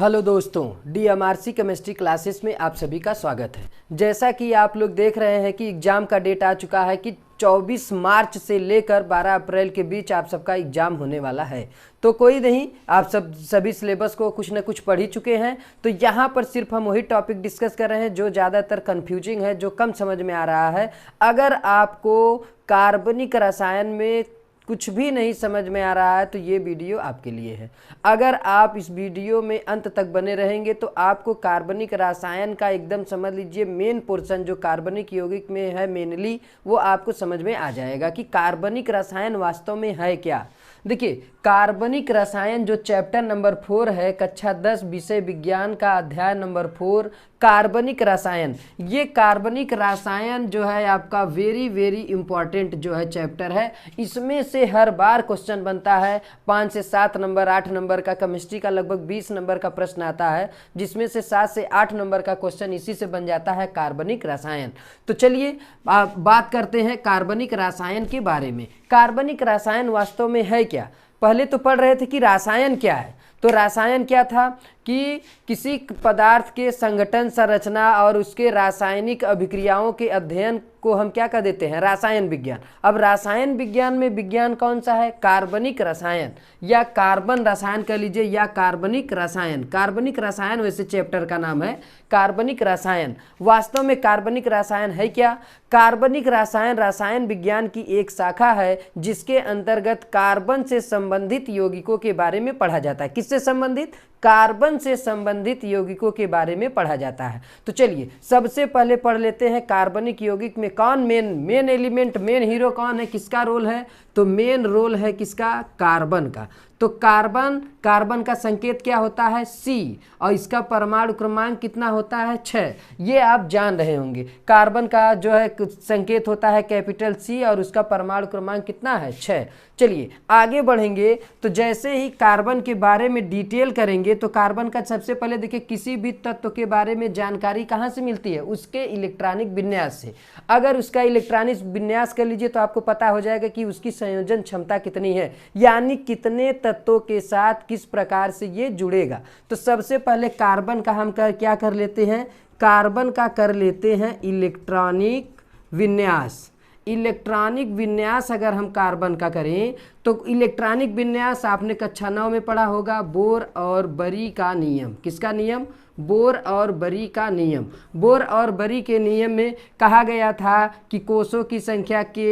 Hello दोस्तों, DMRC chemistry classes में आप सभी का स्वागत है। जैसा कि आप लोग देख रहे हैं कि एग्ज़ाम का डेट आ चुका है कि 24 मार्च से लेकर 12 अप्रैल के बीच आप सबका एग्ज़ाम होने वाला है। तो कोई नहीं, आप सभी सिलेबस को कुछ न कुछ पढ़ ही चुके हैं। तो यहाँ पर सिर्फ हम वही टॉपिक डिस्कस कर रहे हैं जो ज़्यादातर कन्फ्यूजिंग है, जो कम समझ में आ रहा है। अगर आपको कार्बनिक रसायन में कुछ भी नहीं समझ में आ रहा है तो ये वीडियो आपके लिए है। अगर आप इस वीडियो में अंत तक बने रहेंगे तो आपको कार्बनिक रसायन का एकदम समझ लीजिए मेन पोर्शन जो कार्बनिक यौगिक में है मेनली, वो आपको समझ में आ जाएगा कि कार्बनिक रसायन वास्तव में है क्या। देखिए, कार्बनिक रसायन जो चैप्टर नंबर 4 है, कक्षा 10 विषय विज्ञान का अध्याय नंबर 4 कार्बनिक रसायन। ये कार्बनिक रसायन जो है आपका वेरी इंपॉर्टेंट जो है चैप्टर है। इसमें से हर बार क्वेश्चन बनता है। 5 से 7 नंबर, 8 नंबर का केमिस्ट्री का लगभग 20 नंबर का प्रश्न आता है, जिसमें से 7 से 8 नंबर का क्वेश्चन इसी से बन जाता है, कार्बनिक रसायन। तो चलिए बात करते हैं कार्बनिक रसायन के बारे में। कार्बनिक रसायन वास्तव में है क्या। पहले तो पढ़ रहे थे कि रसायन क्या है। तो रसायन क्या था कि किसी पदार्थ के संगठन, संरचना और उसके रासायनिक अभिक्रियाओं के अध्ययन को हम क्या कह देते हैं, रसायन विज्ञान। अब रसायन विज्ञान में विज्ञान कौन सा है, कार्बनिक रसायन या कार्बन रसायन कह लीजिए, या कार्बनिक रसायन। कार्बनिक रसायन वैसे चैप्टर का नाम है कार्बनिक रसायन। वास्तव में कार्बनिक रसायन है क्या। कार्बनिक रसायन रसायन विज्ञान की एक शाखा है जिसके अंतर्गत कार्बन से संबंधित यौगिकों के बारे में पढ़ा जाता है। किससे संबंधित, कार्बन से संबंधित यौगिकों के बारे में पढ़ा जाता है। तो चलिए सबसे पहले पढ़ लेते हैं कार्बनिक यौगिक में कौन मेन एलिमेंट, मेन हीरो कौन है, किसका रोल है। तो मेन रोल है किसका, कार्बन का। तो कार्बन का संकेत क्या होता है, C, और इसका परमाणु क्रमांक कितना होता है, 6। ये आप जान रहे होंगे। कार्बन का जो है संकेत होता है कैपिटल C और उसका परमाणु क्रमांक कितना है, 6। चलिए आगे बढ़ेंगे तो जैसे ही कार्बन के बारे में डिटेल करेंगे तो कार्बन का सबसे पहले देखिए, किसी भी तत्व के बारे में जानकारी कहाँ से मिलती है, उसके इलेक्ट्रॉनिक विन्यास से। अगर उसका इलेक्ट्रॉनिक विन्यास कर लीजिए तो आपको पता हो जाएगा कि उसकी संयोजन क्षमता कितनी है, यानी कितने तत्वों के साथ किस प्रकार से ये जुड़ेगा। तो सबसे पहले कार्बन का हम क्या कर लेते हैं, कार्बन का कर लेते हैं इलेक्ट्रॉनिक विन्यास। इलेक्ट्रॉनिक विन्यास अगर हम कार्बन का करें तो इलेक्ट्रॉनिक विन्यास आपने कक्षा 9 में पढ़ा होगा, बोर और बरी का नियम। किसका नियम, बोर और बरी का नियम। बोर और बरी के नियम में कहा गया था कि कोषों की संख्या K,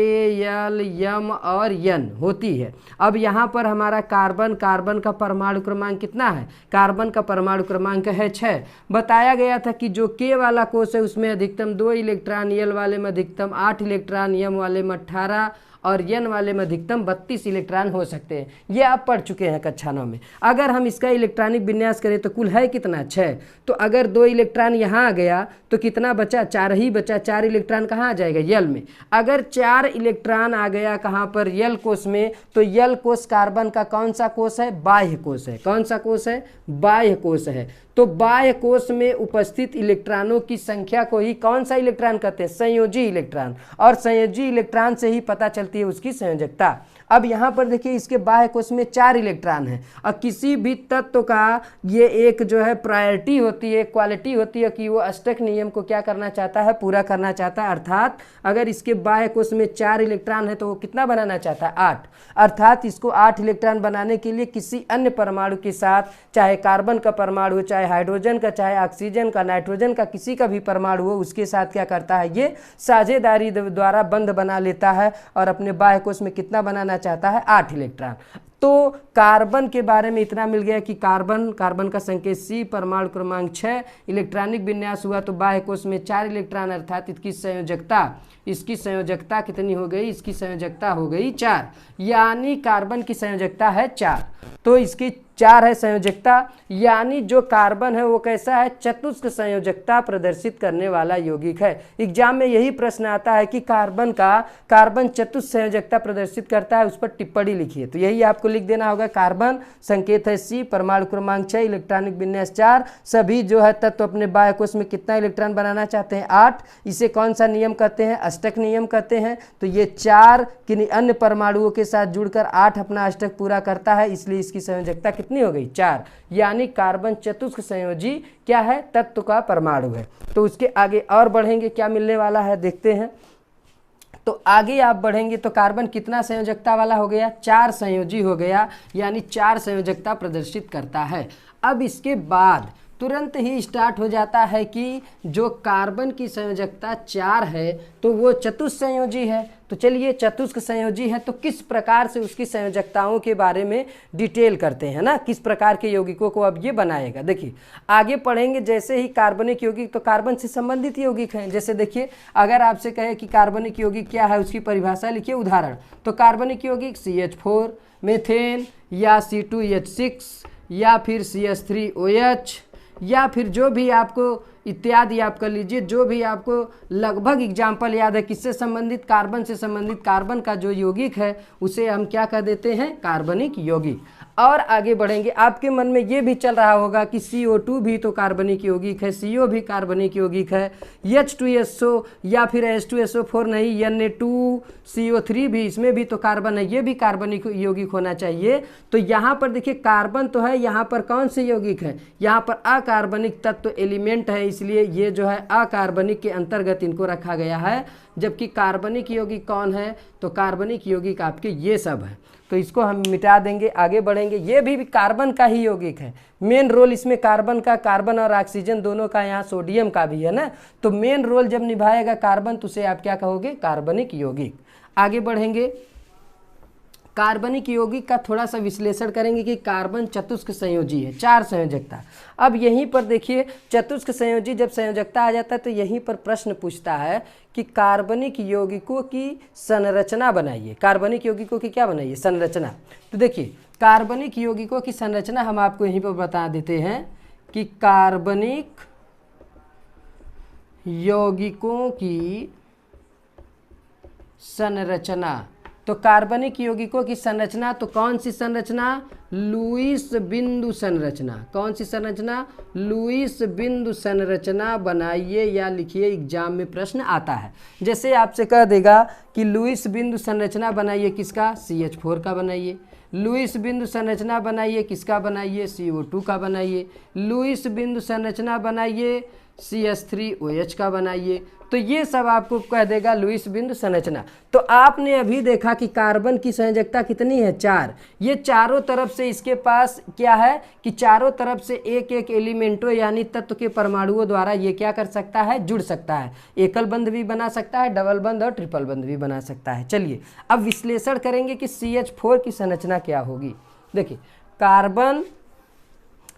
L, M और N होती है। अब यहाँ पर हमारा कार्बन का परमाणु क्रमांक कितना है, कार्बन का परमाणु क्रमांक है 6। बताया गया था कि जो K वाला कोष है उसमें अधिकतम 2 इलेक्ट्रॉन, L वाले में अधिकतम 8 इलेक्ट्रॉन, M वाले में 18 और N वाले में अधिकतम 32 इलेक्ट्रॉन हो सकते हैं। ये आप पढ़ चुके हैं कक्षा 9 में। अगर हम इसका इलेक्ट्रॉनिक विन्यास करें तो कुल है कितना, 6। तो अगर 2 इलेक्ट्रॉन यहाँ आ गया तो कितना बचा, 4 ही बचा। 4 इलेक्ट्रॉन कहाँ आ जाएगा, L में। अगर 4 इलेक्ट्रॉन आ गया कहाँ पर, L कोष में, तो L कोष कार्बन का कौन सा कोष है, बाह्य कोष है। कौन सा कोष है, बाह्य कोष है। तो बाह्य कोष में उपस्थित इलेक्ट्रॉनों की संख्या को ही कौन सा इलेक्ट्रॉन कहते हैं, संयोजी इलेक्ट्रॉन। और संयोजी इलेक्ट्रॉन से ही पता चलती है उसकी संयोजकता। अब यहाँ पर देखिए, इसके बाह्य कोष में 4 इलेक्ट्रॉन है और किसी भी तत्व का ये एक जो है प्रायोरिटी होती है, क्वालिटी होती है कि वो अष्टक नियम को क्या करना चाहता है, पूरा करना चाहता है। अर्थात अगर इसके बाह्य कोष में 4 इलेक्ट्रॉन है तो वो कितना बनाना चाहता है, 8। अर्थात इसको 8 इलेक्ट्रॉन बनाने के लिए किसी अन्य परमाणु के साथ, चाहे कार्बन का परमाणु हो, चाहे हाइड्रोजन का, चाहे ऑक्सीजन का, नाइट्रोजन का, किसी का भी परमाणु हो, उसके साथ क्या करता है, ये साझेदारी द्वारा बंध बना लेता है और अपने बाह्य कोष में कितना बनाना चाहता है, 8 इलेक्ट्रॉन। तो कार्बन के बारे में इतना मिल गया कि कार्बन का संकेत C, परमाणु क्रमांक 6, इलेक्ट्रॉनिक विन्यास हुआ तो बाह्य कोष में 4 इलेक्ट्रॉन। अर्थात इसकी संयोजकता कितनी हो गई, इसकी संयोजकता हो गई 4, यानी कार्बन की संयोजकता है 4। तो इसकी 4 है संयोजकता, यानी जो कार्बन है वो कैसा है, चतुष्क संयोजकता प्रदर्शित करने वाला यौगिक है। एग्जाम में यही प्रश्न आता है कि कार्बन चतुष्क संयोजकता प्रदर्शित करता है, उस पर टिप्पणी लिखिए। तो यही आपको लिख देना होगा, कार्बन संकेत है C, परमाणु क्रमांक 6, इलेक्ट्रॉनिक विन्यास 4। सभी जो है तत्व अपने बाह्य कोष में कितना इलेक्ट्रॉन बनाना चाहते हैं, 8। इसे कौन सा नियम कहते हैं, अष्टक नियम कहते हैं। तो ये 4 किन्हीं अन्य परमाणुओं के साथ जुड़कर 8 अपना अष्टक पूरा करता है, इसलिए इसकी संयोजकता कितनी हो गई 4, यानी कार्बन चतुस्क संयोजी क्या है, तत्व का परमाणु है। तो उसके आगे और बढ़ेंगे, क्या मिलने वाला है देखते हैं। तो आगे आप बढ़ेंगे तो कार्बन कितना संयोजकता वाला हो गया, 4 संयोजी हो गया, यानी 4 संयोजकता प्रदर्शित करता है। अब इसके बाद तुरंत ही स्टार्ट हो जाता है कि जो कार्बन की संयोजकता 4 है तो वो चतुष्क संयोजी है। तो चलिए चतुष्क संयोजी है तो किस प्रकार से उसकी संयोजकताओं के बारे में डिटेल करते हैं ना, किस प्रकार के यौगिकों को अब ये बनाएगा। देखिए आगे पढ़ेंगे, जैसे ही कार्बनिक यौगिक तो कार्बन से संबंधित यौगिक हैं। जैसे देखिए अगर आपसे कहे कि कार्बनिक यौगिक क्या है, उसकी परिभाषा लिखिए। उदाहरण तो कार्बनिक यौगिक CH4 मीथेन या C2H6 या फिर CH3OH या फिर जो भी आपको इत्यादि आप कर लीजिए, जो भी आपको लगभग एग्जाम्पल याद है किससे संबंधित, कार्बन से संबंधित। कार्बन का जो यौगिक है उसे हम क्या कह देते हैं, कार्बनिक यौगिक। और आगे बढ़ेंगे, आपके मन में ये भी चल रहा होगा कि CO2 भी तो कार्बनिक यौगिक है, CO भी कार्बनिक यौगिक है, H2SO या फिर H2SO4 नहीं, Na2CO3 भी, इसमें भी तो कार्बन है, ये भी कार्बनिक यौगिक होना चाहिए। तो यहाँ पर देखिए कार्बन तो है, यहाँ पर कौन से यौगिक है, यहाँ पर अकार्बनिक तत्व एलिमेंट है, इसलिए ये जो है अकार्बनिक के अंतर्गत इनको रखा गया है। जबकि कार्बनिक यौगिक कौन है, तो कार्बनिक यौगिक आपके ये सब है, तो इसको हम मिटा देंगे। आगे बढ़ेंगे, ये भी कार्बन का ही यौगिक है। मेन रोल इसमें कार्बन का, कार्बन और ऑक्सीजन दोनों का, यहाँ सोडियम का भी है ना, तो मेन रोल जब निभाएगा कार्बन तो उसे आप क्या कहोगे, कार्बनिक यौगिक। आगे बढ़ेंगे, कार्बनिक यौगिक का थोड़ा सा विश्लेषण करेंगे कि कार्बन चतुष्क संयोजी है, 4 संयोजकता। अब यहीं पर देखिए चतुष्क संयोजी जब संयोजकता आ जाता है तो यहीं पर प्रश्न पूछता है कि कार्बनिक यौगिकों की संरचना बनाइए। कार्बनिक यौगिकों की क्या बनाइए, संरचना। तो देखिए कार्बनिक यौगिकों की संरचना हम आपको यहीं पर बता देते हैं कि कार्बनिक यौगिकों की संरचना, तो कार्बनिक यौगिकों की संरचना तो कौन सी संरचना, लुईस बिंदु संरचना। कौन सी संरचना, लुईस बिंदु संरचना बनाइए या लिखिए, एग्जाम में प्रश्न आता है। जैसे आपसे कह देगा कि लुईस बिंदु संरचना बनाइए किसका, CH4 का बनाइए। लुईस बिंदु संरचना बनाइए किसका, बनाइए CO2 का बनाइए। लुईस बिंदु संरचना बनाइए CH3OH का बनाइए। तो ये सब आपको कह देगा लुईस बिंदु संरचना। तो आपने अभी देखा कि कार्बन की संयोजकता कितनी है, 4। ये चारों तरफ से इसके पास क्या है कि चारों तरफ से एक एक एलिमेंटों यानी तत्व के परमाणुओं द्वारा ये क्या कर सकता है, जुड़ सकता है। एकल बंध भी बना सकता है, डबल बंध और ट्रिपल बंध भी बना सकता है। चलिए अब विश्लेषण करेंगे कि CH4 की संरचना क्या होगी। देखिए कार्बन,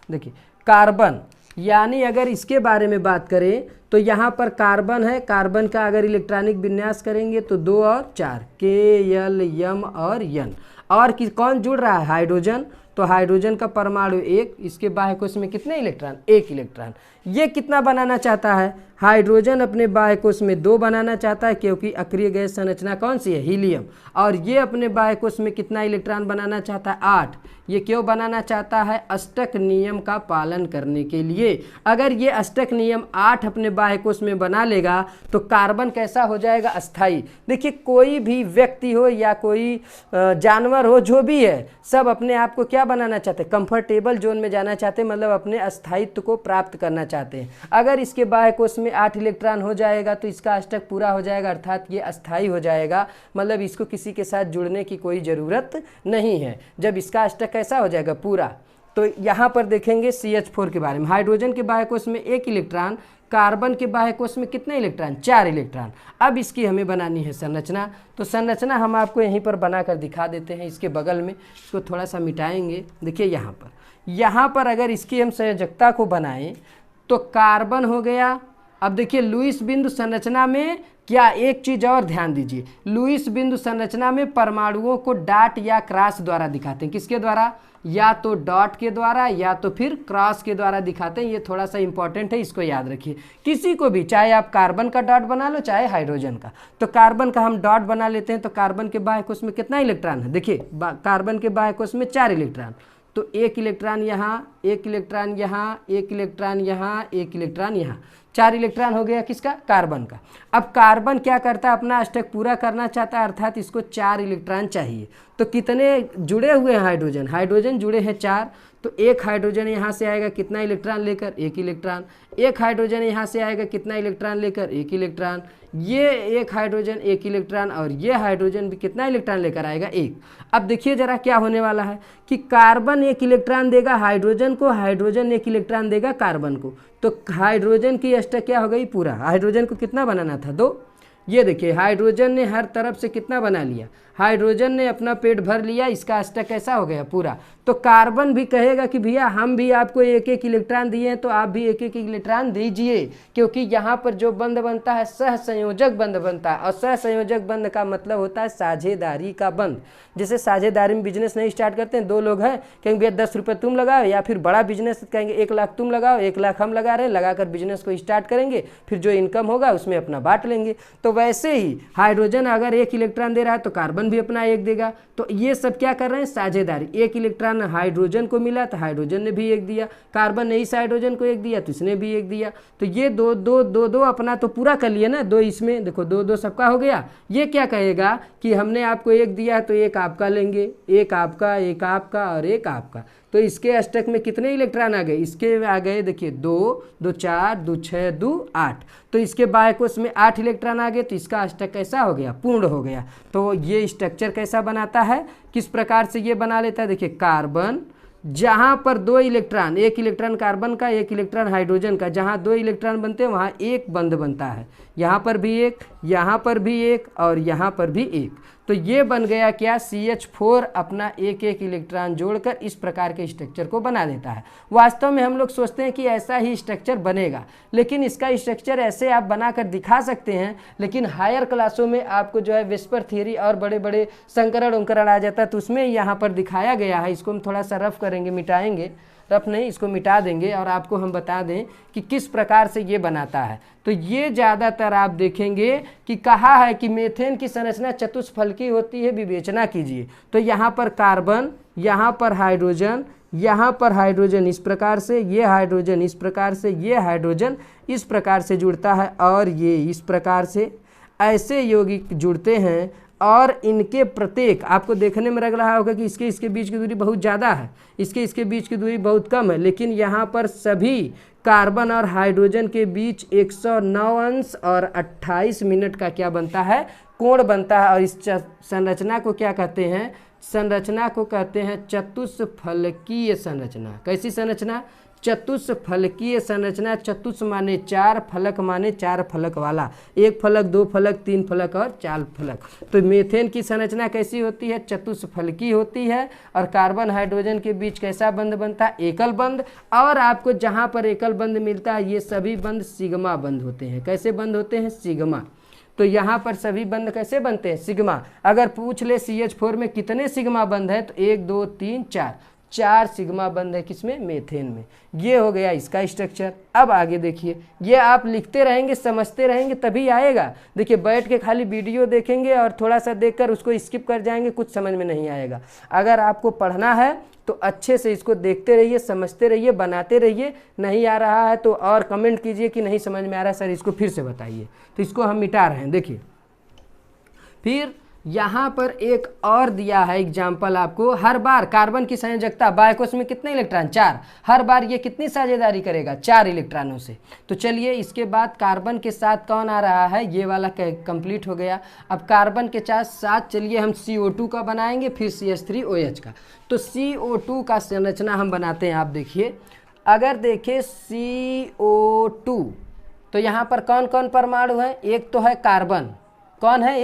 देखिए कार्बन यानी अगर इसके बारे में बात करें तो यहाँ पर कार्बन है, कार्बन का अगर इलेक्ट्रॉनिक विन्यास करेंगे तो 2 और 4 K, L, M और N। और कौन जुड़ रहा है, हाइड्रोजन। तो हाइड्रोजन का परमाणु 1, इसके बाह्य कोश में कितने इलेक्ट्रॉन, 1 इलेक्ट्रॉन। ये कितना बनाना चाहता है, हाइड्रोजन अपने बाह्य कोश में 2 बनाना चाहता है, क्योंकि अक्रिय गैस संरचना कौन सी है, हीलियम। और ये अपने बाह्य कोश में कितना इलेक्ट्रॉन बनाना चाहता है, 8। ये क्यों बनाना चाहता है, अष्टक नियम का पालन करने के लिए। अगर ये अष्टक नियम 8 अपने बाह्य कोश में बना लेगा तो कार्बन कैसा हो जाएगा, अस्थाई। देखिए कोई भी व्यक्ति हो या कोई जानवर हो, जो भी है, सब अपने आप को क्या बनाना चाहते हैं, कंफर्टेबल जोन में जाना चाहते हैं, मतलब अपने अस्थायित्व को प्राप्त करना चाहते हैं। अगर इसके बाह्य कोश में 8 इलेक्ट्रॉन हो जाएगा तो इसका अष्टक पूरा हो जाएगा, अर्थात ये अस्थाई हो जाएगा, मतलब इसको किसी के साथ जुड़ने की कोई ज़रूरत नहीं है। जब इसका अष्टक कैसा हो जाएगा, पूरा। तो यहाँ पर देखेंगे CH4 के बारे में, हाइड्रोजन के बाह्य कोश में 1 इलेक्ट्रॉन, कार्बन के बाह्य कोश में कितने इलेक्ट्रॉन, 4 इलेक्ट्रॉन। अब इसकी हमें बनानी है संरचना। तो संरचना हम आपको यहीं पर बनाकर दिखा देते हैं, इसके बगल में। इसको थोड़ा सा मिटाएंगे। देखिए यहाँ पर अगर इसकी हम संयोजकता को बनाएं तो कार्बन हो गया। अब देखिए लुईस बिंदु संरचना में क्या, एक चीज़ और ध्यान दीजिए, लुईस बिंदु संरचना में परमाणुओं को डॉट या क्रॉस द्वारा दिखाते हैं। किसके द्वारा, या तो डॉट के द्वारा या तो फिर क्रॉस के द्वारा दिखाते हैं। ये थोड़ा सा इंपॉर्टेंट है, इसको याद रखिए। किसी को भी, चाहे आप कार्बन का डॉट बना लो चाहे हाइड्रोजन का। तो कार्बन का हम डॉट बना लेते हैं। तो कार्बन के बाह्य कोश में कितना इलेक्ट्रॉन है, देखिए कार्बन के बाह्य कोश में 4 इलेक्ट्रॉन। तो 1 इलेक्ट्रॉन यहाँ, 1 इलेक्ट्रॉन यहाँ, 1 इलेक्ट्रॉन यहाँ, 1 इलेक्ट्रॉन यहाँ, 4 इलेक्ट्रॉन हो गया किसका, कार्बन का। अब कार्बन क्या करता है, अपना अष्टक पूरा करना चाहता है, अर्थात इसको 4 इलेक्ट्रॉन चाहिए। तो कितने जुड़े हुए हैं हाइड्रोजन, हाइड्रोजन जुड़े हैं 4। तो एक हाइड्रोजन यहाँ से आएगा कितना इलेक्ट्रॉन लेकर, एक इलेक्ट्रॉन। एक हाइड्रोजन यहाँ से आएगा कितना इलेक्ट्रॉन लेकर, एक इलेक्ट्रॉन। ये एक हाइड्रोजन एक इलेक्ट्रॉन, और ये हाइड्रोजन भी कितना इलेक्ट्रॉन लेकर आएगा, एक। अब देखिए जरा क्या होने वाला है कि कार्बन एक इलेक्ट्रॉन देगा हाइड्रोजन को, हाइड्रोजन एक इलेक्ट्रॉन देगा कार्बन को। तो हाइड्रोजन की अष्टक क्या हो गई, पूरा। हाइड्रोजन को कितना बनाना था, 2। ये देखिए हाइड्रोजन ने हर तरफ से कितना बना लिया, हाइड्रोजन ने अपना पेट भर लिया, इसका अष्टक कैसा हो गया, पूरा। तो कार्बन भी कहेगा कि भैया हम भी आपको एक एक इलेक्ट्रॉन दिए हैं तो आप भी एक एक इलेक्ट्रॉन दीजिए, क्योंकि यहाँ पर जो बंध बनता है सहसंयोजक बंध बनता है, और सहसंयोजक बंध का मतलब होता है साझेदारी का बंध। जैसे साझेदारी में बिजनेस नहीं स्टार्ट करते हैं, 2 लोग हैं, कहेंगे भैया 10 रुपये तुम लगाओ, या फिर बड़ा बिजनेस कहेंगे 1 लाख तुम लगाओ 1 लाख हम लगा रहे हैं, लगाकर बिजनेस को स्टार्ट करेंगे, फिर जो इनकम होगा उसमें अपना बांट लेंगे। तो वैसे ही हाइड्रोजन अगर एक इलेक्ट्रॉन दे रहा है तो कार्बन भी अपना एक देगा। तो ये सब क्या कर रहे हैं, साझेदारी। एक इलेक्ट्रॉन हाइड्रोजन को मिला तो हाइड्रोजन ने भी एक दिया, कार्बन ने इस हाइड्रोजन को एक दिया तो इसने भी एक दिया। तो ये दो दो दो दो अपना तो पूरा कर लिए ना, 2 इसमें देखो 2 2 सबका हो गया। ये क्या कहेगा कि हमने आपको एक दिया तो एक आपका लेंगे, एक आपका, एक आपका और एक आपका। तो इसके अष्टक में कितने इलेक्ट्रॉन आ गए, इसके आ गए देखिए 2 2 4 2 6 2 8। तो इसके बायकोष में 8 इलेक्ट्रॉन आ गए, तो इसका अष्टक कैसा हो गया, पूर्ण हो गया। तो ये स्ट्रक्चर कैसा बनाता है, किस प्रकार से ये बना लेता है, देखिए कार्बन जहाँ पर 2 इलेक्ट्रॉन, एक इलेक्ट्रॉन कार्बन का एक इलेक्ट्रॉन हाइड्रोजन का, जहाँ 2 इलेक्ट्रॉन बनते हैं वहाँ एक बंध बनता है, यहाँ पर भी एक, यहाँ पर भी एक और यहाँ पर भी एक। तो ये बन गया क्या, CH4 अपना एक एक इलेक्ट्रॉन जोड़कर इस प्रकार के स्ट्रक्चर को बना देता है। वास्तव में हम लोग सोचते हैं कि ऐसा ही स्ट्रक्चर बनेगा, लेकिन इसका स्ट्रक्चर ऐसे आप बनाकर दिखा सकते हैं, लेकिन हायर क्लासों में आपको जो है वेस्पर थियरी और बड़े बड़े संकरण उंकरण आ जाता है, तो उसमें यहाँ पर दिखाया गया है। इसको हम थोड़ा सा रफ करेंगे, मिटाएंगे, रफ नहीं इसको मिटा देंगे, और आपको हम बता दें कि किस प्रकार से ये बनाता है। तो ये ज़्यादातर आप देखेंगे कि कहा है कि मीथेन की संरचना चतुष्फलकी होती है, विवेचना कीजिए। तो यहाँ पर कार्बन, यहाँ पर हाइड्रोजन, यहाँ पर हाइड्रोजन इस प्रकार से, ये हाइड्रोजन इस प्रकार से, ये हाइड्रोजन इस प्रकार से जुड़ता है, और ये इस प्रकार से ऐसे यौगिक जुड़ते हैं। और इनके प्रत्येक आपको देखने में लग रहा होगा कि इसके बीच की दूरी बहुत ज़्यादा है, इसके बीच की दूरी बहुत कम है, लेकिन यहाँ पर सभी कार्बन और हाइड्रोजन के बीच 109 अंश और 28 मिनट का क्या बनता है, कोण बनता है। और इस संरचना को क्या कहते हैं, संरचना को कहते हैं चतुष्फलकीय संरचना। कैसी संरचना, चतुष्फलकीय संरचना। चतुष माने 4, फलक माने 4 फलक वाला, 1 फलक 2 फलक 3 फलक और 4 फलक। तो मीथेन की संरचना कैसी होती है, चतुष्फलकी होती है। और कार्बन हाइड्रोजन के बीच कैसा बंध बनता है, एकल बंध। और आपको जहाँ पर एकल बंध मिलता है ये सभी बंध सिग्मा बंध होते हैं। कैसे बंध होते हैं, सिग्मा। तो यहाँ पर सभी बंध कैसे बनते हैं, सिग्मा। अगर पूछ ले CH4 में कितने सिग्मा बंध है, तो 1 2 3 4, 4 सिग्मा बंध है किसमें, मीथेन में। ये हो गया इसका स्ट्रक्चर। अब आगे देखिए, ये आप लिखते रहेंगे, समझते रहेंगे तभी आएगा। देखिए बैठ के खाली वीडियो देखेंगे और थोड़ा सा देखकर उसको स्किप कर जाएंगे, कुछ समझ में नहीं आएगा। अगर आपको पढ़ना है तो अच्छे से इसको देखते रहिए, समझते रहिए, बनाते रहिए। नहीं आ रहा है तो और कमेंट कीजिए कि नहीं समझ में आ रहा है सर, इसको फिर से बताइए। तो इसको हम मिटा रहे हैं। देखिए फिर यहाँ पर एक और दिया है एग्जाम्पल आपको। हर बार कार्बन की संयोजकता बायकोष में कितने इलेक्ट्रॉन, 4। हर बार ये कितनी साझेदारी करेगा, 4 इलेक्ट्रॉनों से। तो चलिए इसके बाद कार्बन के साथ कौन आ रहा है, ये वाला कंप्लीट हो गया। अब कार्बन के साथ चलिए हम CO2 का बनाएंगे, फिर CH3OH का। तो CO2 का संरचना हम बनाते हैं। आप देखिए, अगर देखें CO2 तो यहाँ पर कौन कौन परमाणु है, एक तो है कार्बन, कौन है,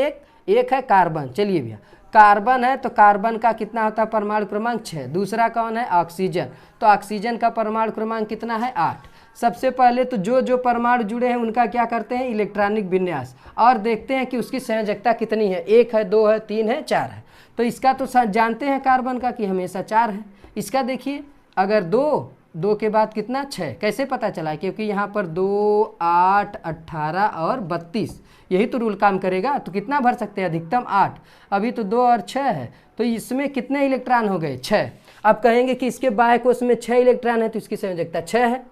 एक है कार्बन। चलिए भैया कार्बन है तो कार्बन का कितना होता है, परमाणु क्रमांक 6। दूसरा कौन है, ऑक्सीजन। तो ऑक्सीजन का परमाणु क्रमांक कितना है, 8। सबसे पहले तो जो परमाणु जुड़े हैं उनका क्या करते हैं, इलेक्ट्रॉनिक विन्यास, और देखते हैं कि उसकी संयोजकता कितनी है, 1 है 2 है 3 है 4 है। तो इसका तो जानते हैं कार्बन का कि हमेशा 4 है। इसका देखिए, अगर 2 के बाद कितना, 6। कैसे पता चला, क्योंकि यहाँ पर 2 8 18 और 32, यही तो रूल काम करेगा। तो कितना भर सकते हैं, अधिकतम 8। अभी तो 2 और 6 है, तो इसमें कितने इलेक्ट्रॉन हो गए, 6। अब कहेंगे कि इसके बायकोष में 6 इलेक्ट्रॉन है तो इसकी संयोजकता 6 है।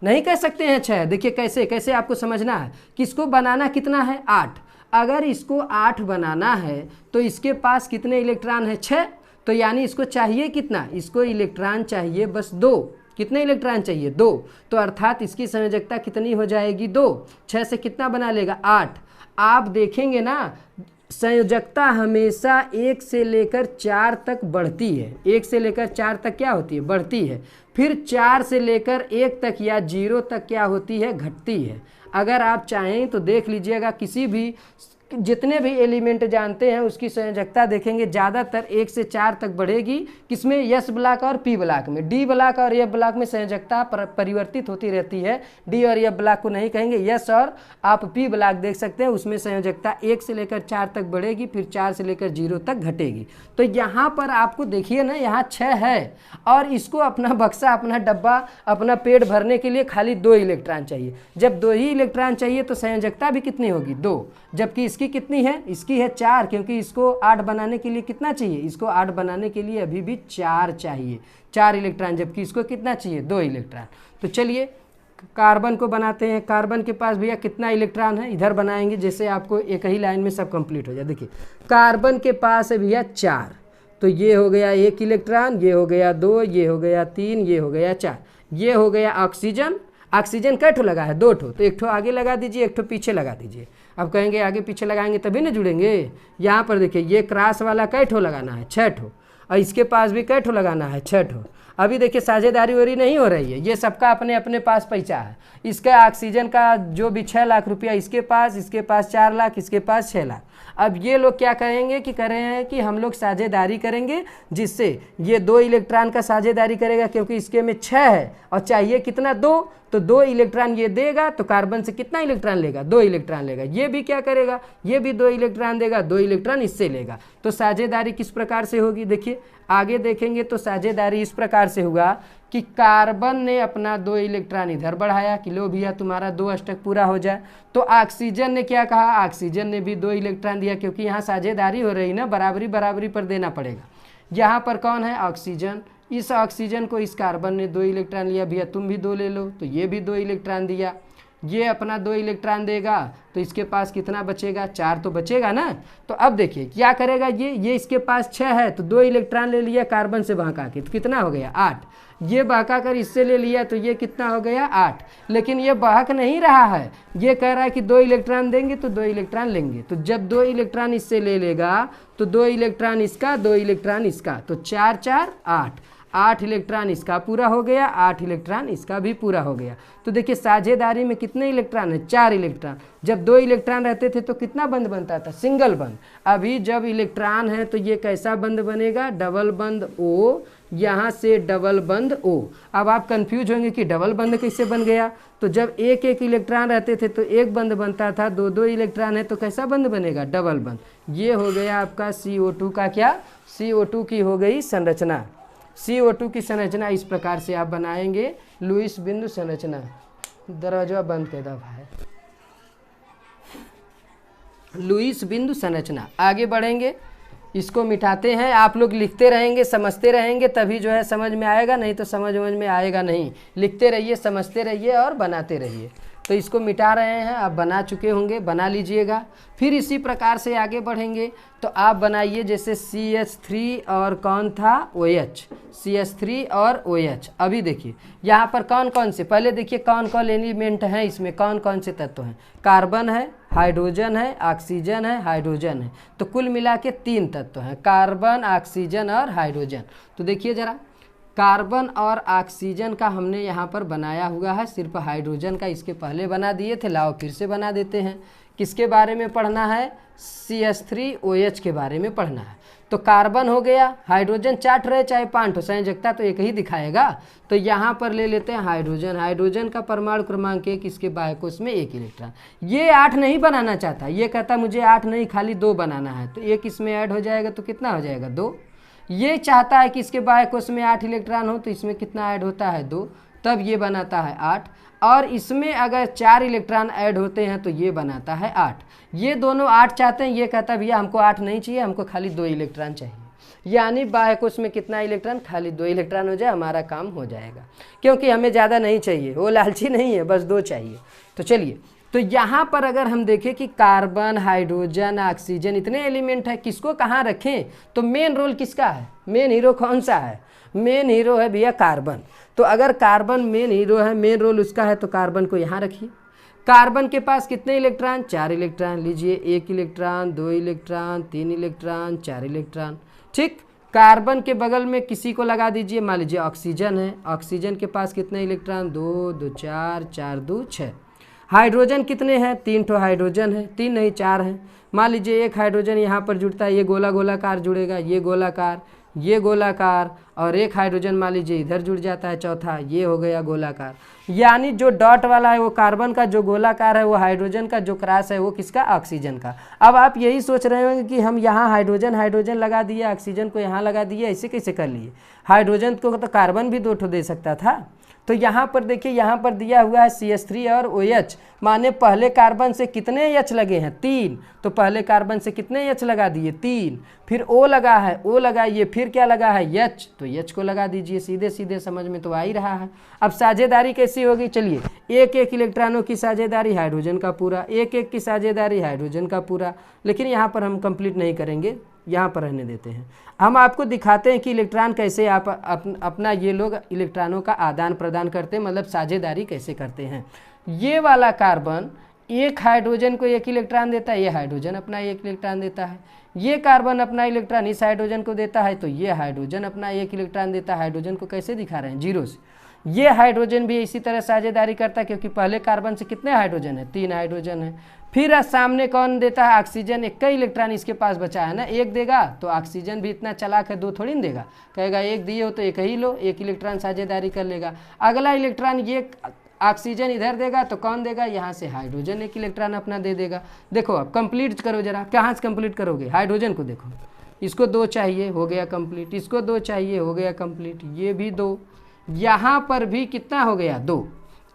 नहीं कह सकते हैं 6। देखिए कैसे आपको समझना है कि इसको बनाना कितना है, 8। अगर इसको 8 बनाना है तो इसके पास कितने इलेक्ट्रॉन है, 6। तो यानी इसको चाहिए कितना, इसको इलेक्ट्रॉन चाहिए बस 2। कितने इलेक्ट्रॉन चाहिए, 2। तो अर्थात इसकी संयोजकता कितनी हो जाएगी, 2। 6 से कितना बना लेगा, 8। आप देखेंगे ना संयोजकता हमेशा 1 से लेकर 4 तक बढ़ती है। 1 से लेकर 4 तक क्या होती है, बढ़ती है। फिर 4 से लेकर 1 तक या 0 तक क्या होती है, घटती है। अगर आप चाहें तो देख लीजिएगा, किसी भी जितने भी एलिमेंट जानते हैं उसकी संयोजकता देखेंगे ज़्यादातर 1 से 4 तक बढ़ेगी। किसमें, एस ब्लॉक और पी ब्लॉक में। डी ब्लॉक और एफ ब्लॉक में संयोजकता परिवर्तित होती रहती है। डी और एफ ब्लॉक को नहीं कहेंगे। एस और आप पी ब्लॉक देख सकते हैं, उसमें संयोजकता 1 से लेकर 4 तक बढ़ेगी, फिर 4 से लेकर 0 तक घटेगी। तो यहाँ पर आपको देखिए ना, यहाँ 6 है और इसको अपना बक्सा, अपना डब्बा, अपना पेट भरने के लिए खाली 2 इलेक्ट्रॉन चाहिए। जब 2 ही इलेक्ट्रॉन चाहिए तो संयोजकता भी कितनी होगी, 2। जबकि इसकी कितनी है, इसकी है 4, क्योंकि इसको 8 बनाने के लिए कितना चाहिए, इसको 8 बनाने के लिए अभी भी 4 चाहिए, 4 इलेक्ट्रॉन। जबकि इसको कितना चाहिए, 2 इलेक्ट्रॉन। तो चलिए कार्बन को बनाते हैं। कार्बन के पास भैया कितना इलेक्ट्रॉन है, इधर बनाएंगे जैसे आपको एक ही लाइन में सब कंप्लीट हो जाए। देखिए कार्बन के पास है भैया 4, तो ये हो गया 1 इलेक्ट्रॉन, ये हो गया 2, ये हो गया 3, ये हो गया 4। ये हो गया ऑक्सीजन। ऑक्सीजन कै ठो लगा है, 2 ठो, तो 1 ठो आगे लगा दीजिए, 1 ठो पीछे लगा दीजिए। अब कहेंगे आगे पीछे लगाएंगे तभी ना जुड़ेंगे। यहाँ पर देखिए ये क्रॉस वाला कै ठो लगाना है, 6 ठो, और इसके पास भी कै ठो लगाना है, 6 ठो। अभी देखिए साझेदारी वरी नहीं हो रही है, ये सबका अपने अपने पास पैसा है। इसका ऑक्सीजन का जो भी 6 लाख रुपया इसके पास 4 लाख, इसके पास 6 लाख। अब ये लोग क्या करेंगे कि कह रहे हैं कि हम लोग साझेदारी करेंगे, जिससे ये 2 इलेक्ट्रॉन का साझेदारी करेगा, क्योंकि इसके में 6 है और चाहिए कितना, 2। तो 2 इलेक्ट्रॉन ये देगा, तो कार्बन से कितना इलेक्ट्रॉन लेगा, 2 इलेक्ट्रॉन लेगा। ये भी क्या करेगा, ये भी 2 इलेक्ट्रॉन देगा, 2 इलेक्ट्रॉन इससे लेगा। तो साझेदारी किस प्रकार से होगी, देखिए आगे देखेंगे तो साझेदारी इस प्रकार से होगा कि कार्बन ने अपना 2 इलेक्ट्रॉन इधर बढ़ाया कि लो भैया तुम्हारा 2 अष्टक पूरा हो जाए। तो ऑक्सीजन ने क्या कहा, ऑक्सीजन ने भी 2 इलेक्ट्रॉन दिया, क्योंकि यहाँ साझेदारी हो रही ना, बराबरी बराबरी पर देना पड़ेगा। यहाँ पर कौन है, ऑक्सीजन। इस ऑक्सीजन को इस कार्बन ने 2 इलेक्ट्रॉन लिया, भैया तुम भी 2 ले लो, तो ये भी 2 इलेक्ट्रॉन दिया। ये अपना 2 इलेक्ट्रॉन देगा, तो इसके पास कितना बचेगा, 4 तो बचेगा ना। तो अब देखिए क्या करेगा, ये इसके पास 6 है, तो 2 इलेक्ट्रॉन ले लिया कार्बन से बहका के, तो कितना हो गया, 8। ये बहका कर इससे ले लिया, तो ये कितना हो गया, 8। लेकिन ये बहक नहीं रहा है, ये कह रहा है कि 2 इलेक्ट्रॉन देंगे तो 2 इलेक्ट्रॉन लेंगे। तो जब 2 इलेक्ट्रॉन इससे ले लेगा तो 2 इलेक्ट्रॉन इसका, 2 इलेक्ट्रॉन इसका, तो 4 4 8, 8 इलेक्ट्रॉन इसका पूरा हो गया, 8 इलेक्ट्रॉन इसका भी पूरा हो गया। तो देखिए साझेदारी में कितने इलेक्ट्रॉन है, 4 इलेक्ट्रॉन। जब 2 इलेक्ट्रॉन रहते थे तो कितना बंद बनता था, सिंगल बंद। अभी जब इलेक्ट्रॉन है तो ये कैसा बंद बनेगा, डबल बंद O, यहाँ से डबल बंद O। अब आप कंफ्यूज होंगे कि डबल बंद कैसे बन गया। तो जब 1 इलेक्ट्रॉन रहते थे तो 1 बंद बनता था, 2 इलेक्ट्रॉन है तो कैसा बंद बनेगा, डबल बंद। ये हो गया आपका CO2 का क्या, CO2 की हो गई संरचना। CO2 की संरचना इस प्रकार से आप बनाएंगे, लुईस बिंदु संरचना। दरवाजा बंद कर दो भाई। लुईस बिंदु संरचना, आगे बढ़ेंगे, इसको मिटाते हैं। आप लोग लिखते रहेंगे, समझते रहेंगे, तभी जो है समझ में आएगा, नहीं तो समझ में आएगा नहीं। लिखते रहिए, समझते रहिए और बनाते रहिए। तो इसको मिटा रहे हैं, आप बना चुके होंगे, बना लीजिएगा। फिर इसी प्रकार से आगे बढ़ेंगे तो आप बनाइए, जैसे CH3 और कौन था, OH, CH3 और OH। अभी देखिए यहाँ पर कौन कौन से, पहले देखिए कौन कौन एलिमेंट हैं, इसमें कौन कौन से तत्व हैं। कार्बन है, हाइड्रोजन है, ऑक्सीजन है, हाइड्रोजन है। तो कुल मिला के 3 तत्व हैं, कार्बन, ऑक्सीजन और हाइड्रोजन। तो देखिए ज़रा, कार्बन और ऑक्सीजन का हमने यहाँ पर बनाया हुआ है, सिर्फ हाइड्रोजन का इसके पहले बना दिए थे, लाओ फिर से बना देते हैं। किसके बारे में पढ़ना है, CH3OH के बारे में पढ़ना है। तो कार्बन हो गया, हाइड्रोजन 4 रहे चाहे 5, संयोजकता तो एक ही दिखाएगा। तो यहाँ पर ले लेते हैं हाइड्रोजन। हाइड्रोजन का परमाणु क्रमांक 1, इसके बाह्यकोश में 1 इलेक्ट्रॉन। ये 8 नहीं बनाना चाहता, ये कहता मुझे 8 नहीं खाली 2 बनाना है, तो 1 इसमें ऐड हो जाएगा, तो कितना हो जाएगा, 2। ये चाहता है कि इसके बाह्यकोश में 8 इलेक्ट्रॉन हो, तो इसमें कितना ऐड होता है, 2, तब ये बनाता है 8। और इसमें अगर 4 इलेक्ट्रॉन ऐड होते हैं तो ये बनाता है 8। ये दोनों 8 चाहते हैं, ये कहता है भैया हमको 8 नहीं चाहिए, हमको खाली 2 इलेक्ट्रॉन चाहिए। यानी बाह्यकोश में कितना इलेक्ट्रॉन, खाली 2 इलेक्ट्रॉन हो जाए, हमारा काम हो जाएगा, क्योंकि हमें ज़्यादा नहीं चाहिए, वो लालची नहीं है, बस 2 चाहिए। तो चलिए, तो यहाँ पर अगर हम देखें कि कार्बन, हाइड्रोजन, ऑक्सीजन इतने एलिमेंट है, किसको कहाँ रखें, तो मेन रोल किसका है, मेन हीरो कौन सा है, मेन हीरो है भैया कार्बन। तो अगर कार्बन मेन हीरो है, मेन रोल उसका है, तो कार्बन को यहाँ रखिए। कार्बन के पास कितने इलेक्ट्रॉन, 4 इलेक्ट्रॉन, लीजिए 1 इलेक्ट्रॉन, 2 इलेक्ट्रॉन, 3 इलेक्ट्रॉन, 4 इलेक्ट्रॉन। ठीक, कार्बन के बगल में किसी को लगा दीजिए, मान लीजिए ऑक्सीजन है, ऑक्सीजन के पास कितने इलेक्ट्रॉन, 2, 2 4, 4 2 6। हाइड्रोजन कितने हैं, 3 ठो हाइड्रोजन है, 3 नहीं 4 हैं। मान लीजिए एक हाइड्रोजन यहाँ पर जुड़ता है, ये गोलाकार जुड़ेगा, ये गोलाकार, ये गोलाकार, और एक हाइड्रोजन मान लीजिए इधर जुड़ जाता है चौथा, ये हो गया गोलाकार। यानी जो डॉट वाला है वो कार्बन का, जो गोलाकार है वो हाइड्रोजन का, जो क्रॉस है वो किसका, ऑक्सीजन का। अब आप यही सोच रहे होंगे कि हम यहाँ हाइड्रोजन लगा दिए, ऑक्सीजन को यहाँ लगा दिए, ऐसे कैसे कर लिए, हाइड्रोजन को तो कार्बन भी 2 ठो दे सकता था। तो यहाँ पर देखिए, यहाँ पर दिया हुआ है CH3 और OH, माने पहले कार्बन से कितने H लगे हैं, 3, तो पहले कार्बन से कितने H लगा दिए, 3, फिर O लगा है, O लगाइए, फिर क्या लगा है, H, तो H को लगा दीजिए, सीधे सीधे समझ में तो आ ही रहा है। अब साझेदारी कैसी होगी, चलिए, एक एक इलेक्ट्रॉनों की साझेदारी हाइड्रोजन का पूरा, एक एक की साझेदारी हाइड्रोजन का पूरा, लेकिन यहाँ पर हम कंप्लीट नहीं करेंगे, यहाँ पर रहने देते हैं। हम आपको दिखाते हैं कि इलेक्ट्रॉन कैसे आप अपना ये लोग इलेक्ट्रॉनों का आदान प्रदान करते हैं, मतलब साझेदारी कैसे करते हैं। ये वाला कार्बन एक हाइड्रोजन को 1 इलेक्ट्रॉन देता है, ये हाइड्रोजन अपना 1 इलेक्ट्रॉन देता है, ये कार्बन अपना इलेक्ट्रॉन इस हाइड्रोजन को देता है, तो ये हाइड्रोजन अपना 1 इलेक्ट्रॉन देता है। हाइड्रोजन को कैसे दिखा रहे हैं, 0 से। ये हाइड्रोजन भी इसी तरह साझेदारी करता है, क्योंकि पहले कार्बन से कितने हाइड्रोजन है, 3 हाइड्रोजन है। फिर सामने कौन देता है, ऑक्सीजन, एक कई इलेक्ट्रॉन इसके पास बचा है ना, 1 देगा, तो ऑक्सीजन भी इतना चालाक है, 2 थोड़ी ना देगा, कहेगा 1 दिए हो तो 1 ही लो, 1 इलेक्ट्रॉन साझेदारी कर लेगा। अगला इलेक्ट्रॉन ये ऑक्सीजन इधर देगा, तो कौन देगा, यहाँ से हाइड्रोजन 1 इलेक्ट्रॉन अपना दे देगा। देखो अब कंप्लीट करो जरा, कहाँ से कंप्लीट करोगे, हाइड्रोजन को देखो, इसको 2 चाहिए, हो गया कंप्लीट, इसको 2 चाहिए, हो गया कंप्लीट, ये भी 2, यहाँ पर भी कितना हो गया, 2।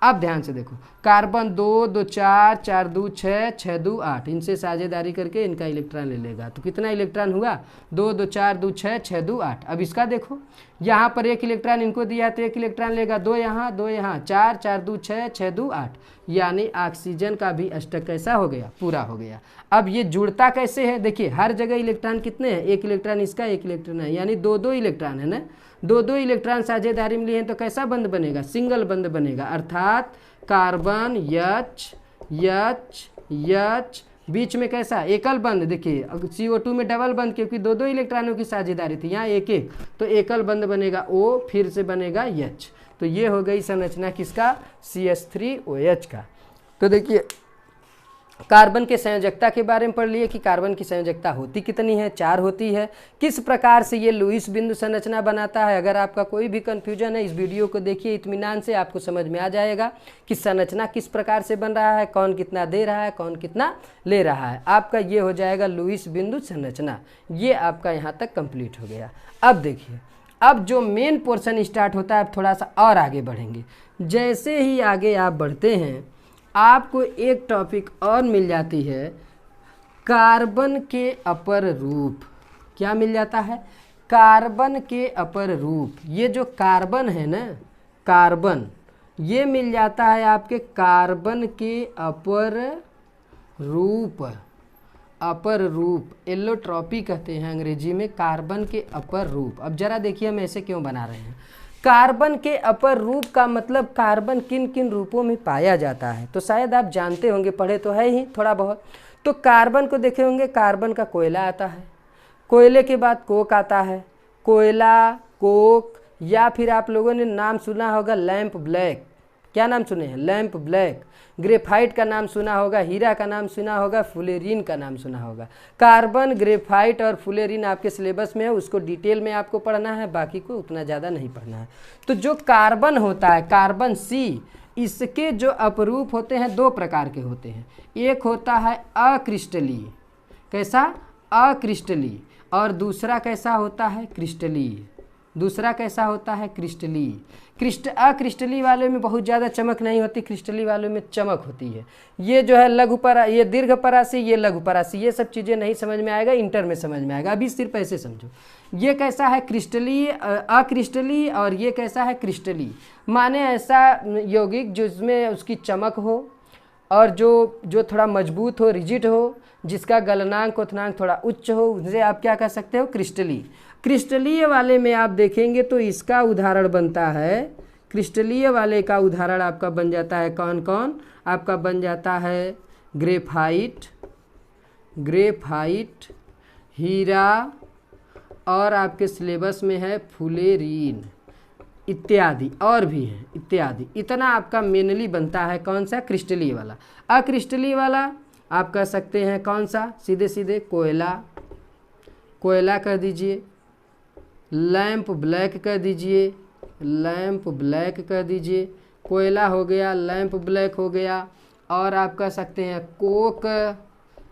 अब ध्यान से देखो, कार्बन 2, 2 4, 4 2 6, 6 2 8, इनसे साझेदारी करके इनका इलेक्ट्रॉन ले लेगा, तो कितना इलेक्ट्रॉन हुआ, 2 2 4 2 6, 6 2 8। अब इसका देखो, यहाँ पर 1 इलेक्ट्रॉन इनको दिया तो 1 इलेक्ट्रॉन लेगा, 2 यहाँ 2 यहाँ, 4 4 2 6, 6 2 8, यानी ऑक्सीजन का भी अष्टक कैसा हो गया, पूरा हो गया। अब ये जुड़ता कैसे है, देखिए हर जगह इलेक्ट्रॉन कितने हैं, 1 इलेक्ट्रॉन इसका, 1 इलेक्ट्रॉन है, यानी 2 2 इलेक्ट्रॉन है ना, 2 2 इलेक्ट्रॉन साझेदारी में लिए हैं, तो कैसा बंद बनेगा, सिंगल बंद बनेगा, अर्थात कार्बन H H H, बीच में कैसा एकल बंद, देखिए CO2 में डबल बंद, क्योंकि 2 2 इलेक्ट्रॉनों की साझेदारी थी, यहाँ 1 1, तो एकल बंद बनेगा O, फिर से बनेगा H। तो ये हो गई संरचना किसका, CH3OH का। तो देखिए कार्बन के संयोजकता के बारे में पढ़ लिए कि कार्बन की संयोजकता होती कितनी है, 4 होती है। किस प्रकार से ये लुईस बिंदु संरचना बनाता है, अगर आपका कोई भी कन्फ्यूजन है इस वीडियो को देखिए, इत्मीनान से आपको समझ में आ जाएगा कि संरचना किस प्रकार से बन रहा है, कौन कितना दे रहा है, कौन कितना ले रहा है। आपका ये हो जाएगा लुईस बिंदु संरचना, ये आपका यहाँ तक कंप्लीट हो गया। अब देखिए, अब जो मेन पोर्शन स्टार्ट होता है, अब थोड़ा सा और आगे बढ़ेंगे। जैसे ही आगे आप बढ़ते हैं, आपको एक टॉपिक और मिल जाती है, कार्बन के अपर रूप। क्या मिल जाता है, कार्बन के अपर रूप। ये जो कार्बन है ना, कार्बन, ये मिल जाता है आपके कार्बन के अपर रूप। अपर रूप एलोट्रॉपी कहते हैं अंग्रेजी में, कार्बन के अपर रूप। अब जरा देखिए हम ऐसे क्यों बना रहे हैं। कार्बन के अपर रूप का मतलब कार्बन किन किन रूपों में पाया जाता है, तो शायद आप जानते होंगे, पढ़े तो है ही थोड़ा बहुत। तो कार्बन को देखे होंगे, कार्बन का कोयला आता है, कोयले के बाद कोक आता है, कोयला, कोक, या फिर आप लोगों ने नाम सुना होगा लैंप ब्लैक। क्या नाम सुने हैं, लैंप ब्लैक। ग्रेफाइट का नाम सुना होगा, हीरा का नाम सुना होगा, फुलेरिन का नाम सुना होगा। कार्बन, ग्रेफाइट और फुलेरिन आपके सिलेबस में है, उसको डिटेल में आपको पढ़ना है, बाकी को उतना ज़्यादा नहीं पढ़ना है। तो जो कार्बन होता है, कार्बन सी, इसके जो अपरूप होते हैं 2 प्रकार के होते हैं। एक होता है अक्रिस्टलीय, कैसा, अक्रिस्टलीय, और दूसरा कैसा होता है, क्रिस्टलीय। दूसरा कैसा होता है, क्रिस्टलीय। अक्रिस्टलीय वाले में बहुत ज़्यादा चमक नहीं होती, क्रिस्टलीय वाले में चमक होती है। ये जो है लघु परा, ये दीर्घ परासी, ये लघु परासी, ये सब चीज़ें नहीं समझ में आएगा, इंटर में समझ में आएगा। अभी सिर्फ ऐसे समझो, ये कैसा है, क्रिस्टलीय, अक्रिस्टलीय, और ये कैसा है, क्रिस्टलीय। माने ऐसा यौगिक जिसमें उसकी चमक हो, और जो थोड़ा मजबूत हो, रिजिड हो, जिसका गलनांक क्वथनांक थोड़ा उच्च हो, उसे आप क्या कह सकते हो, क्रिस्टलीय। क्रिस्टलीय वाले में आप देखेंगे तो इसका उदाहरण बनता है, क्रिस्टलीय वाले का उदाहरण आपका बन जाता है कौन कौन, आपका बन जाता है ग्रेफाइट, हीरा, और आपके सिलेबस में है फुलेरीन इत्यादि, और भी हैं इत्यादि। इतना आपका मेनली बनता है कौन सा, क्रिस्टलीय वाला। अक्रिस्टलीय वाला आप कह सकते हैं कौन सा, सीधे सीधे कोयला कह दीजिए, लैंप ब्लैक कह दीजिए, कोयला हो गया, लैंप ब्लैक हो गया, और आप कह सकते हैं कोक,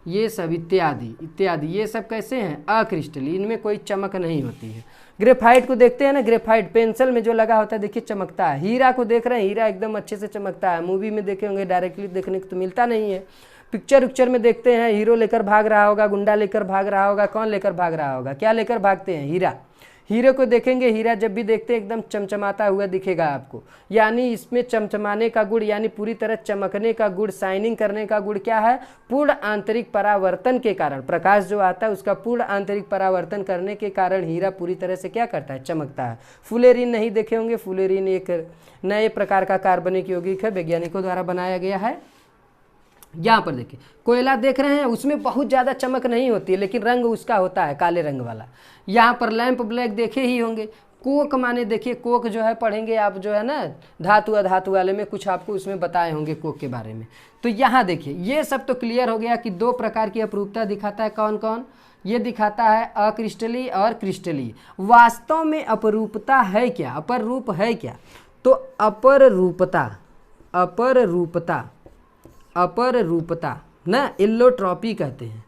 ये सब इत्यादि ये सब कैसे हैं, अक्रिस्टलीय, इनमें कोई चमक नहीं होती है। ग्रेफाइट को देखते हैं ना, ग्रेफाइट पेंसिल में जो लगा होता है देखिए चमकता है। हीरा को देख रहे हैं, हीरा एकदम अच्छे से चमकता है, मूवी में देखे होंगे, डायरेक्टली देखने को तो मिलता नहीं है। पिक्चर में देखते हैं, हीरो लेकर भाग रहा होगा, गुंडा लेकर भाग रहा होगा, कौन लेकर भाग रहा होगा, क्या लेकर भागते हैं, हीरा। हीरे को देखेंगे, हीरा जब भी देखते हैं एकदम चमचमाता हुआ दिखेगा आपको, यानी इसमें चमचमाने का गुण, यानी पूरी तरह चमकने का गुण, शाइनिंग करने का गुण क्या है, पूर्ण आंतरिक परावर्तन के कारण, प्रकाश जो आता है उसका पूर्ण आंतरिक परावर्तन करने के कारण हीरा पूरी तरह से क्या करता है, चमकता है। फुलेरीन नहीं देखे होंगे, फुलेरीन एक नए प्रकार का कार्बनिक यौगिक है, वैज्ञानिकों द्वारा बनाया गया है। यहाँ पर देखिए कोयला देख रहे हैं, उसमें बहुत ज़्यादा चमक नहीं होती है, लेकिन रंग उसका होता है काले रंग वाला। यहाँ पर लैंप ब्लैक देखे ही होंगे। कोक माने देखिए, कोक जो है पढ़ेंगे आप जो है ना धातु अधातु वाले में, कुछ आपको उसमें बताए होंगे कोक के बारे में। तो यहाँ देखिए ये सब तो क्लियर हो गया कि दो प्रकार की अपरूपता दिखाता है, कौन कौन, ये दिखाता है अक्रिस्टलीय और क्रिस्टलीय। वास्तव में अपरूपता है क्या, अपर रूप है क्या, तो अपर रूपता ना एल्लोट्रॉपी कहते हैं,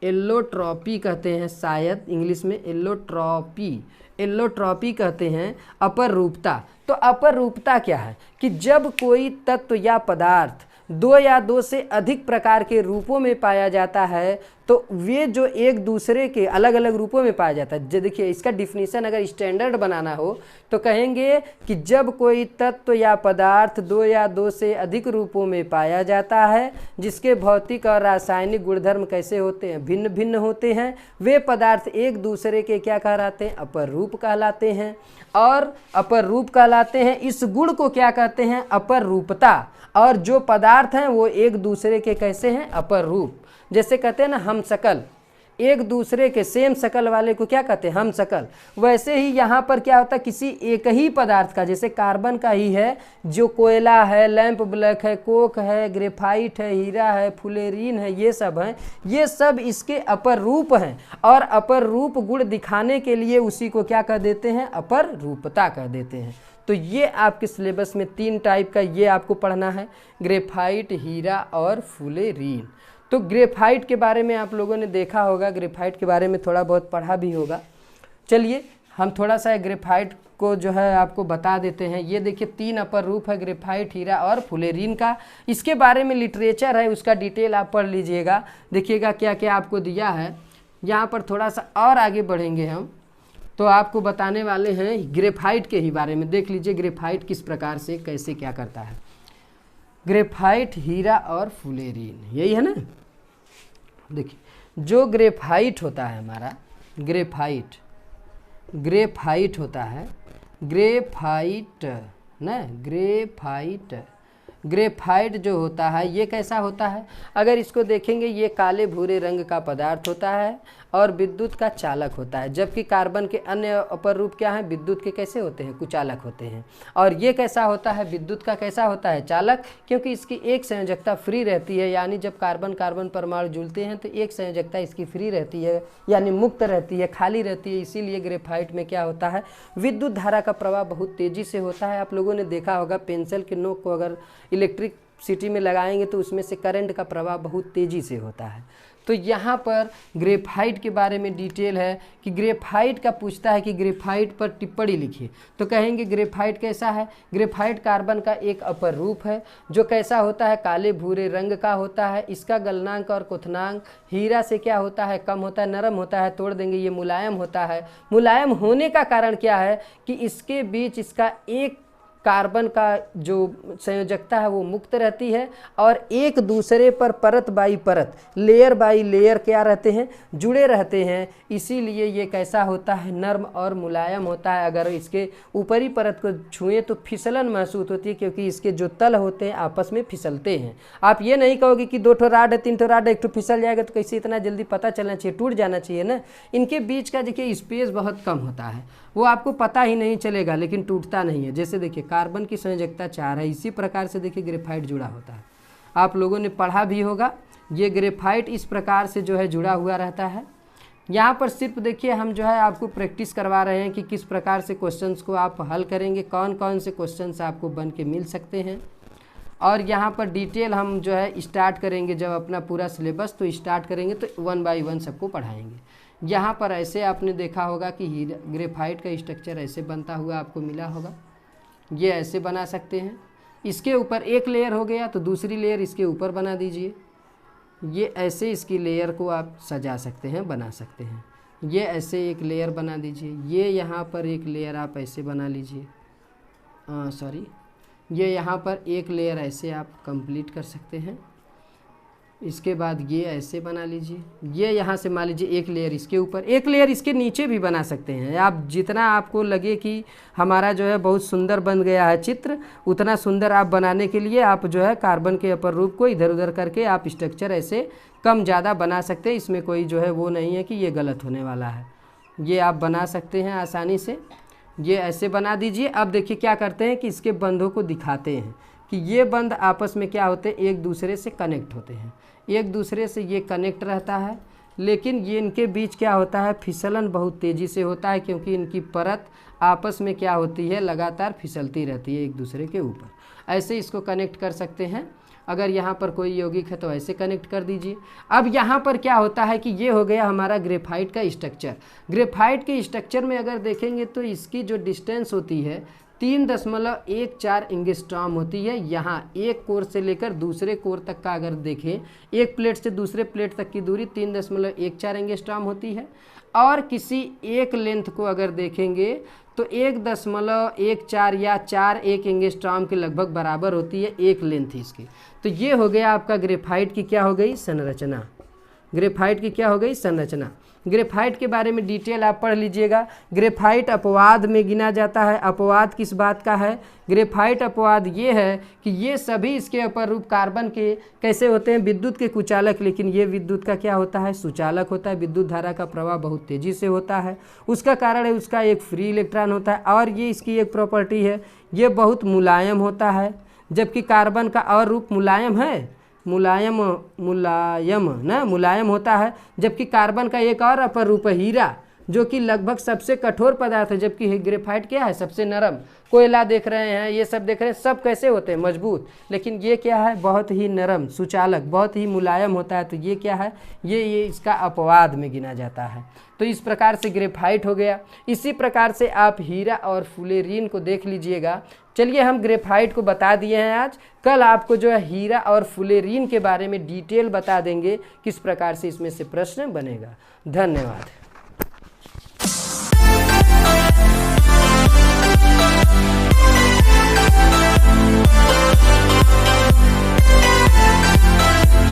एल्लोट्रॉपी कहते हैं शायद इंग्लिश में, एल्लोट्रॉपी कहते हैं अपर रूपता। तो अपर रूपता क्या है कि जब कोई तत्व या पदार्थ दो या दो से अधिक प्रकार के रूपों में पाया जाता है, तो वे जो एक दूसरे के अलग अलग रूपों में पाया जाता है। देखिए इसका डिफिनीशन अगर स्टैंडर्ड बनाना हो तो कहेंगे कि जब कोई तत्व या पदार्थ दो या दो से अधिक रूपों में पाया जाता है, जिसके भौतिक और रासायनिक गुणधर्म कैसे होते हैं, भिन्न भिन्न होते हैं, वे पदार्थ एक दूसरे के क्या कहलाते हैं, अपर रूप कहलाते हैं। और अपर रूप कहलाते हैं, इस गुण को क्या कहते हैं, अपर रूपता। और जो पदार्थ हैं वो एक दूसरे के कैसे हैं, अपर रूप। जैसे कहते हैं ना हम शकल, एक दूसरे के सेम शकल वाले को क्या कहते हैं, हम शकल। वैसे ही यहाँ पर क्या होता है, किसी एक ही पदार्थ का, जैसे कार्बन का ही है, जो कोयला है, लैंप ब्लैक है, कोक है, ग्रेफाइट है, हीरा है, फुलेरीन है, ये सब हैं, ये सब इसके अपर रूप हैं। और अपर रूप गुण दिखाने के लिए उसी को क्या कह देते हैं, अपर रूपता कह देते हैं। तो ये आपके सिलेबस में 3 टाइप का ये आपको पढ़ना है, ग्रेफाइट, हीरा और फुलेरीन। तो ग्रेफाइट के बारे में आप लोगों ने देखा होगा, ग्रेफाइट के बारे में थोड़ा बहुत पढ़ा भी होगा। चलिए हम थोड़ा सा ग्रेफाइट को जो है आपको बता देते हैं। ये देखिए 3 अपर रूप है ग्रेफाइट, हीरा और फुलेरीन का। इसके बारे में लिटरेचर है, उसका डिटेल आप पढ़ लीजिएगा, देखिएगा क्या क्या आपको दिया है। यहाँ पर थोड़ा सा और आगे बढ़ेंगे हम, तो आपको बताने वाले हैं ग्रेफाइट के ही बारे में। देख लीजिए ग्रेफाइट किस प्रकार से कैसे क्या करता है। ग्रेफाइट, हीरा और फुलेरीन, यही है ना। देखिए जो ग्रेफाइट होता है हमारा, ग्रेफाइट होता है, ग्रेफाइट जो होता है ये कैसा होता है, अगर इसको देखेंगे ये काले भूरे रंग का पदार्थ होता है और विद्युत का चालक होता है। जबकि कार्बन के अन्य अपर रूप क्या हैं, विद्युत के कैसे होते हैं, कुचालक होते हैं। और ये कैसा होता है, विद्युत का कैसा होता है, चालक, क्योंकि इसकी एक संयोजकता फ्री रहती है। यानी जब कार्बन कार्बन परमाणु जुड़ते हैं तो एक संयोजकता इसकी फ्री रहती है, यानी मुक्त रहती है, खाली रहती है। इसीलिए ग्रेफाइट में क्या होता है, विद्युत धारा का प्रवाह बहुत तेज़ी से होता है। आप लोगों ने देखा होगा पेंसिल के नोक को अगर इलेक्ट्रिसिटी में लगाएंगे तो उसमें से करंट का प्रवाह बहुत तेज़ी से होता है। तो यहाँ पर ग्रेफाइट के बारे में डिटेल है कि ग्रेफाइट का पूछता है कि ग्रेफाइट पर टिप्पणी लिखिए, तो कहेंगे ग्रेफाइट कैसा है। ग्रेफाइट कार्बन का एक अपर रूप है जो कैसा होता है, काले भूरे रंग का होता है। इसका गलनांक और क्वथनांक हीरा से क्या होता है, कम होता है, नरम होता है, तोड़ देंगे, ये मुलायम होता है। मुलायम होने का कारण क्या है कि इसके बीच इसका एक कार्बन का जो संयोजकता है वो मुक्त रहती है और एक दूसरे पर परत बाई परत, लेयर बाई लेयर क्या रहते हैं, जुड़े रहते हैं। इसीलिए ये कैसा होता है, नर्म और मुलायम होता है। अगर इसके ऊपरी परत को छुएं तो फिसलन महसूस होती है, क्योंकि इसके जो तल होते हैं आपस में फिसलते हैं। आप ये नहीं कहोगे कि 2 ठो राड है, 3 ठो राड है, एक ठो फिसल जाएगा तो कैसे इतना जल्दी पता चलना चाहिए, टूट जाना चाहिए ना। इनके बीच का देखिए स्पेस बहुत कम होता है, वो आपको पता ही नहीं चलेगा, लेकिन टूटता नहीं है। जैसे देखिए कार्बन की संयोजकता 4 है, इसी प्रकार से देखिए ग्रेफाइट जुड़ा होता है। आप लोगों ने पढ़ा भी होगा, ये ग्रेफाइट इस प्रकार से जो है जुड़ा हुआ रहता है। यहाँ पर सिर्फ देखिए हम जो है आपको प्रैक्टिस करवा रहे हैं कि किस प्रकार से क्वेश्चंस को आप हल करेंगे, कौन कौन से क्वेश्चंस आपको बन के मिल सकते हैं। और यहाँ पर डिटेल हम जो है स्टार्ट करेंगे, जब अपना पूरा सिलेबस तो स्टार्ट करेंगे तो 1 बाई 1 सबको पढ़ाएंगे। यहाँ पर ऐसे आपने देखा होगा कि ग्रेफाइट का स्ट्रक्चर ऐसे बनता हुआ आपको मिला होगा, ये ऐसे बना सकते हैं। इसके ऊपर एक लेयर हो गया तो दूसरी लेयर इसके ऊपर बना दीजिए। ये ऐसे इसकी लेयर को आप सजा सकते हैं, बना सकते हैं। ये ऐसे एक लेयर बना दीजिए, ये यहाँ पर एक लेयर आप ऐसे बना लीजिए, ये यहाँ पर एक लेयर ऐसे आप कंप्लीट कर सकते हैं। इसके बाद ये ऐसे बना लीजिए, ये यहाँ से मान लीजिए एक लेयर इसके ऊपर, एक लेयर इसके नीचे भी बना सकते हैं आप। जितना आपको लगे कि हमारा जो है बहुत सुंदर बन गया है चित्र, उतना सुंदर आप बनाने के लिए आप जो है कार्बन के अपर रूप को इधर उधर करके आप स्ट्रक्चर ऐसे कम ज़्यादा बना सकते हैं। इसमें कोई जो है वो नहीं है कि ये गलत होने वाला है, ये आप बना सकते हैं आसानी से। ये ऐसे बना दीजिए। अब देखिए क्या करते हैं कि इसके बंधों को दिखाते हैं कि ये बंध आपस में क्या होते हैं, एक दूसरे से कनेक्ट होते हैं, एक दूसरे से ये कनेक्ट रहता है। लेकिन ये इनके बीच क्या होता है, फिसलन बहुत तेज़ी से होता है, क्योंकि इनकी परत आपस में क्या होती है, लगातार फिसलती रहती है एक दूसरे के ऊपर। ऐसे इसको कनेक्ट कर सकते हैं। अगर यहाँ पर कोई यौगिक है तो ऐसे कनेक्ट कर दीजिए। अब यहाँ पर क्या होता है कि ये हो गया हमारा ग्रेफाइट का स्ट्रक्चर। ग्रेफाइट के स्ट्रक्चर में अगर देखेंगे तो इसकी जो डिस्टेंस होती है 3.14 एंगस्ट्रॉम होती है। यहाँ एक कोर से लेकर दूसरे कोर तक का अगर देखें, एक प्लेट से दूसरे प्लेट तक की दूरी 3.14 एंगस्ट्रॉम होती है। और किसी एक लेंथ को अगर देखेंगे तो 1.14 या 4 एंगस्ट्रॉम के लगभग बराबर होती है एक लेंथ इसकी। तो ये हो गया आपका ग्रेफाइट की क्या हो गई, संरचना। ग्रेफाइट की क्या हो गई, संरचना। ग्रेफाइट के बारे में डिटेल आप पढ़ लीजिएगा। ग्रेफाइट अपवाद में गिना जाता है। अपवाद किस बात का है, ग्रेफाइट अपवाद ये है कि ये सभी इसके अपर रूप कार्बन के कैसे होते हैं, विद्युत के कुचालक, लेकिन ये विद्युत का क्या होता है, सुचालक होता है। विद्युत धारा का प्रवाह बहुत तेज़ी से होता है, उसका कारण है उसका एक फ्री इलेक्ट्रॉन होता है। और ये इसकी एक प्रॉपर्टी है, ये बहुत मुलायम होता है, जबकि कार्बन का और रूप मुलायम है, मुलायम होता है। जबकि कार्बन का एक और अपर रूप है हीरा, जो कि लगभग सबसे कठोर पदार्थ है, जबकि ग्रेफाइट क्या है, सबसे नरम। कोयला देख रहे हैं, ये सब देख रहे हैं, सब कैसे होते हैं, मजबूत, लेकिन ये क्या है, बहुत ही नरम, सुचालक, बहुत ही मुलायम होता है। तो ये क्या है, ये इसका अपवाद में गिना जाता है। तो इस प्रकार से ग्रेफाइट हो गया। इसी प्रकार से आप हीरा और फुलेरीन को देख लीजिएगा। चलिए हम ग्रेफाइट को बता दिए हैं आज, कल आपको जो है हीरा और फुलेरीन के बारे में डिटेल बता देंगे, किस प्रकार से इसमें से प्रश्न बनेगा। धन्यवाद।